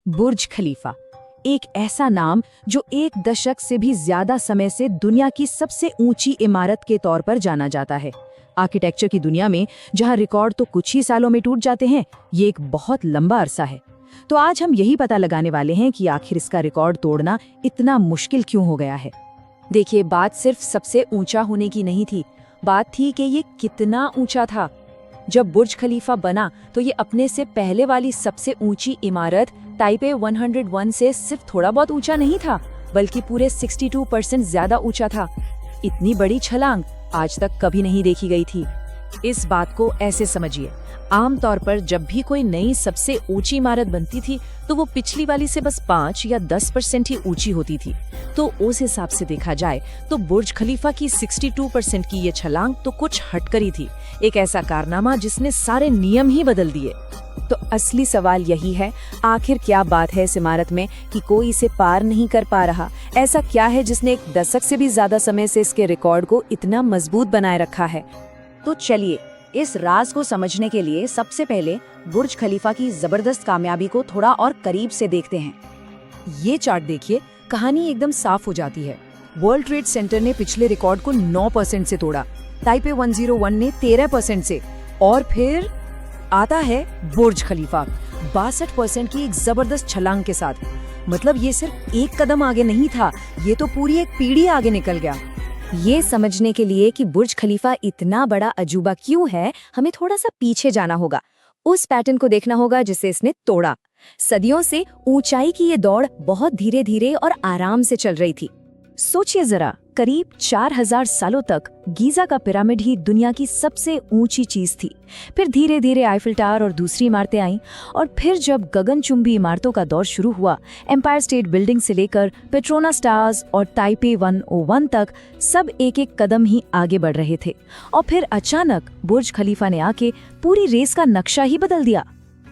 बुर्ज खलीफा, एक ऐसा नाम जो एक दशक से भी ज्यादा समय से दुनिया की सबसे ऊंची इमारत के तौर पर जाना जाता है। आर्किटेक्चर की दुनिया में जहां रिकॉर्ड तो कुछ ही सालों में टूट जाते हैं, ये एक बहुत लंबा अरसा है। तो आज हम यही पता लगाने वाले हैं कि आखिर इसका रिकॉर्ड तोड़ना इतना मुश्किल क्यों हो गया है। देखिए, बात सिर्फ सबसे ऊंचा होने की नहीं थी, बात थी कि ये कितना ऊंचा था। जब बुर्ज खलीफा बना तो ये अपने से पहले वाली सबसे ऊंची इमारत ताइपे 101 से सिर्फ थोड़ा बहुत ऊंचा नहीं था, बल्कि पूरे 62% ज्यादा ऊंचा था। इतनी बड़ी छलांग आज तक कभी नहीं देखी गई थी। इस बात को ऐसे समझिए, आमतौर पर जब भी कोई नई सबसे ऊंची इमारत बनती थी तो वो पिछली वाली से बस 5 या 10% ही ऊंची होती थी। तो उस हिसाब से देखा जाए तो बुर्ज खलीफा की 62% की ये छलांग तो कुछ हटकर ही थी, एक ऐसा कारनामा जिसने सारे नियम ही बदल दिए। तो असली सवाल यही है, आखिर क्या बात है इस इमारत में कि कोई इसे पार नहीं कर पा रहा? ऐसा क्या है जिसने एक दशक से भी ज्यादा समय से इसके रिकॉर्ड को इतना मजबूत बनाए रखा है? तो चलिए, इस राज को समझने के लिए सबसे पहले बुर्ज खलीफा की जबरदस्त कामयाबी को थोड़ा और करीब से देखते हैं। ये चार्ट देखिए, कहानी एकदम साफ हो जाती है। वर्ल्ड ट्रेड सेंटर ने पिछले रिकॉर्ड को 9% से तोड़ा, ताइपे 101 ने 13% से, और फिर आता है बुर्ज खलीफा 62% की एक जबरदस्त छलांग के साथ। मतलब ये सिर्फ एक कदम आगे नहीं था, ये तो पूरी एक पीढ़ी आगे निकल गया। ये समझने के लिए कि बुर्ज खलीफा इतना बड़ा अजूबा क्यों है, हमें थोड़ा सा पीछे जाना होगा, उस पैटर्न को देखना होगा जिसे इसने तोड़ा। सदियों से ऊंचाई की ये दौड़ बहुत धीरे धीरे और आराम से चल रही थी। सोचिए जरा, करीब 4000 सालों तक गीजा का पिरामिड ही दुनिया की सबसे ऊंची चीज थी। फिर धीरे धीरे आईफिल टावर और दूसरी इमारतें आईं, और फिर जब गगनचुंबी इमारतों का दौर शुरू हुआ, एम्पायर स्टेट बिल्डिंग से लेकर पेट्रोनास टावर्स और ताइपे 101 तक सब एक एक कदम ही आगे बढ़ रहे थे। और फिर अचानक बुर्ज खलीफा ने आके पूरी रेस का नक्शा ही बदल दिया।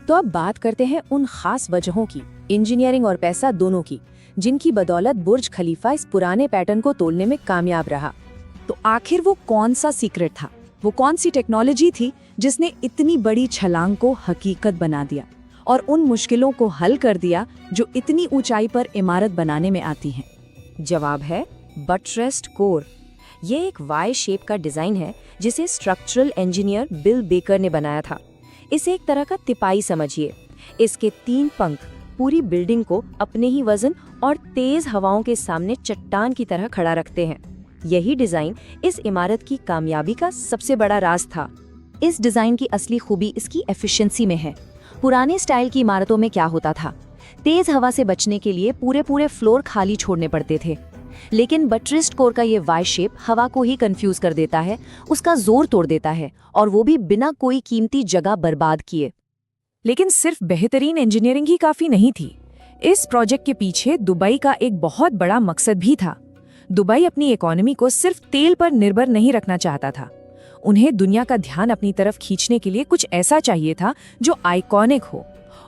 तो अब बात करते हैं उन खास वजहों की, इंजीनियरिंग और पैसा दोनों की, जिनकी बदौलत बुर्ज खलीफा इस पुराने पैटर्न को तोड़ने में कामयाब रहा। तो आखिर वो कौन सा सीक्रेट था, वो कौन सी टेक्नोलॉजी थी जिसने इतनी बड़ी छलांग को हकीकत बना दिया और उन मुश्किलों को हल कर दिया जो इतनी ऊंचाई पर इमारत बनाने में आती हैं? जवाब है बटरेस्ड कोर। ये एक वाई शेप का डिजाइन है जिसे स्ट्रक्चरल इंजीनियर बिल बेकर ने बनाया था। इसे एक तरह का तिपाई समझिए। इसके 3 पंख पूरी बिल्डिंग को अपने ही वजन और तेज हवाओं के सामने चट्टान की तरह खड़ा रखते हैं। यही डिजाइन इस इमारत की कामयाबी का सबसे बड़ा राज था। इस डिजाइन की असली खूबी इसकी एफिशिएंसी में है। पुराने स्टाइल की इमारतों में क्या होता था, तेज हवा से बचने के लिए पूरे पूरे फ्लोर खाली छोड़ने पड़ते थे, लेकिन बटरेस्ड कोर का ये वाई शेप हवा को ही कंफ्यूज कर देता है, उसका जोर तोड़ देता है, और वो भी बिना कोई कीमती जगह बर्बाद किए। लेकिन सिर्फ बेहतरीन इंजीनियरिंग ही काफी नहीं थी। इस प्रोजेक्ट के पीछे दुबई का एक बहुत बड़ा मकसद भी था। दुबई अपनी इकोनॉमी को सिर्फ तेल पर निर्भर नहीं रखना चाहता था। उन्हें दुनिया का ध्यान अपनी तरफ खींचने के लिए कुछ ऐसा चाहिए था जो आइकॉनिक हो,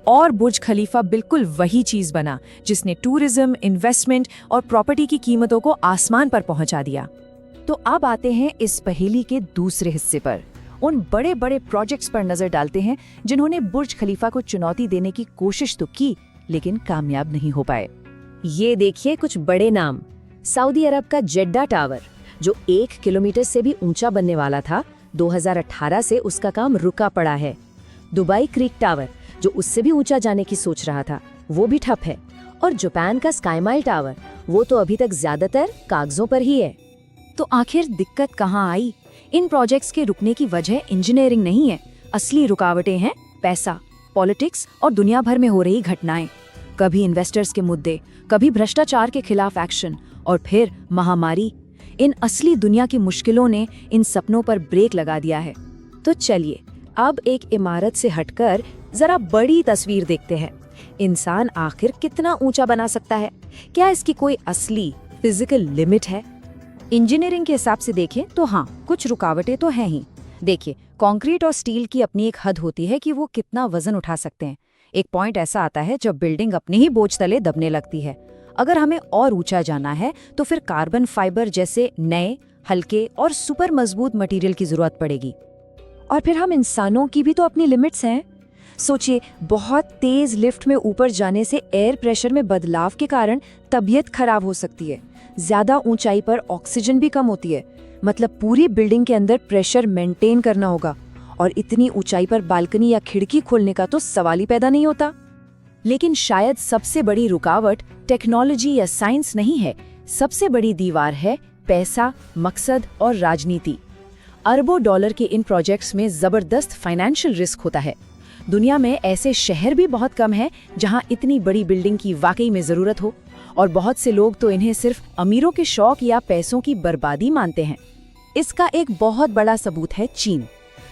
और बुर्ज खलीफा बिल्कुल वही चीज बना जिसने टूरिज्म, इन्वेस्टमेंट और प्रॉपर्टी की कीमतों को आसमान पर पहुंचा दिया। तो अब आते हैं इस पहेली के दूसरे हिस्से पर, उन बड़े बड़े प्रोजेक्ट्स पर नजर डालते हैं जिन्होंने बुर्ज खलीफा को चुनौती देने की कोशिश तो की, लेकिन कामयाब नहीं हो पाए। ये देखिए कुछ बड़े नाम। सऊदी अरब का जेड्डा टावर, जो 1 किलोमीटर से भी ऊंचा बनने वाला था, 2018 से उसका काम रुका पड़ा है। दुबई क्रीक टावर, जो उससे भी ऊंचा जाने की सोच रहा था, वो भी ठप है। और जापान का स्काई माइल टावर, वो तो अभी तक ज्यादातर कागजों पर ही है। तो आखिर दिक्कत कहाँ आई? इन प्रोजेक्ट्स के रुकने की वजह इंजीनियरिंग नहीं है, असली रुकावटें हैं पैसा, पॉलिटिक्स और दुनिया भर में हो रही घटनाएं। कभी इन्वेस्टर्स के मुद्दे, कभी भ्रष्टाचार के खिलाफ एक्शन, और फिर महामारी। इन असली दुनिया की मुश्किलों ने इन सपनों पर ब्रेक लगा दिया है। तो चलिए अब एक इमारत से हटकर जरा बड़ी तस्वीर देखते हैं। इंसान आखिर कितना ऊंचा बना सकता है? क्या इसकी कोई असली फिजिकल लिमिट है? इंजीनियरिंग के हिसाब से देखें तो हाँ, कुछ रुकावटें तो हैं ही। देखिए, कंक्रीट और स्टील की अपनी एक हद होती है कि वो कितना वजन उठा सकते हैं। एक पॉइंट ऐसा आता है जब बिल्डिंग अपने ही बोझ तले दबने लगती है। अगर हमें और ऊंचा जाना है तो फिर कार्बन फाइबर जैसे नए, हल्के और सुपर मजबूत मटेरियल की जरूरत पड़ेगी। और फिर हम इंसानों की भी तो अपनी लिमिट्स हैं। सोचिए, बहुत तेज लिफ्ट में ऊपर जाने से एयर प्रेशर में बदलाव के कारण तबीयत खराब हो सकती है। ज्यादा ऊंचाई पर ऑक्सीजन भी कम होती है, मतलब पूरी बिल्डिंग के अंदर प्रेशर मेंटेन करना होगा, और इतनी ऊंचाई पर बालकनी या खिड़की खोलने का तो सवाल ही पैदा नहीं होता। लेकिन शायद सबसे बड़ी रुकावट टेक्नोलॉजी या साइंस नहीं है, सबसे बड़ी दीवार है पैसा, मकसद और राजनीति। अरबों डॉलर के इन प्रोजेक्ट्स में जबरदस्त फाइनेंशियल रिस्क होता है। दुनिया में ऐसे शहर भी बहुत कम हैं जहां इतनी बड़ी बिल्डिंग की वाकई में जरूरत हो, और बहुत से लोग तो इन्हें सिर्फ अमीरों के शौक या पैसों की बर्बादी मानते हैं। इसका एक बहुत बड़ा सबूत है चीन।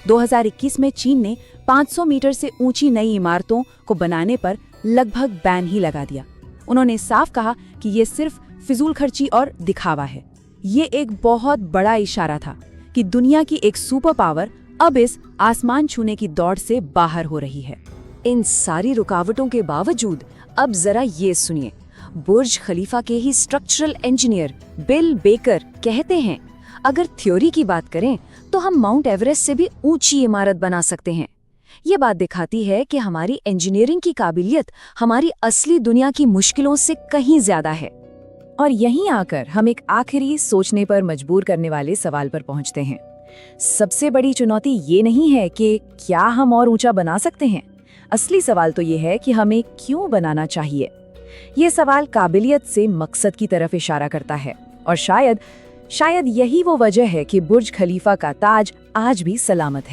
2021 में चीन ने 500 मीटर से ऊंची नई इमारतों को बनाने पर लगभग बैन ही लगा दिया। उन्होंने साफ कहा कि ये सिर्फ फिजूल खर्ची और दिखावा है। ये एक बहुत बड़ा इशारा था कि दुनिया की एक सुपर पावर अब इस आसमान छूने की दौड़ से बाहर हो रही है। इन सारी रुकावटों के बावजूद अब जरा ये सुनिए, बुर्ज खलीफा के ही स्ट्रक्चरल इंजीनियर बिल बेकर कहते हैं, अगर थ्योरी की बात करें तो हम माउंट एवरेस्ट से भी ऊंची इमारत बना सकते हैं। ये बात दिखाती है कि हमारी इंजीनियरिंग की काबिलियत हमारी असली दुनिया की मुश्किलों से कहीं ज्यादा है। और यहीं आकर हम एक आखिरी सोचने पर मजबूर करने वाले सवाल पर पहुंचते हैं। सबसे बड़ी चुनौती ये नहीं है कि क्या हम और ऊंचा बना सकते हैं, असली सवाल तो ये है कि हमें क्यों बनाना चाहिए। ये सवाल काबिलियत से मकसद की तरफ इशारा करता है, और शायद यही वो वजह है कि बुर्ज खलीफा का ताज आज भी सलामत है।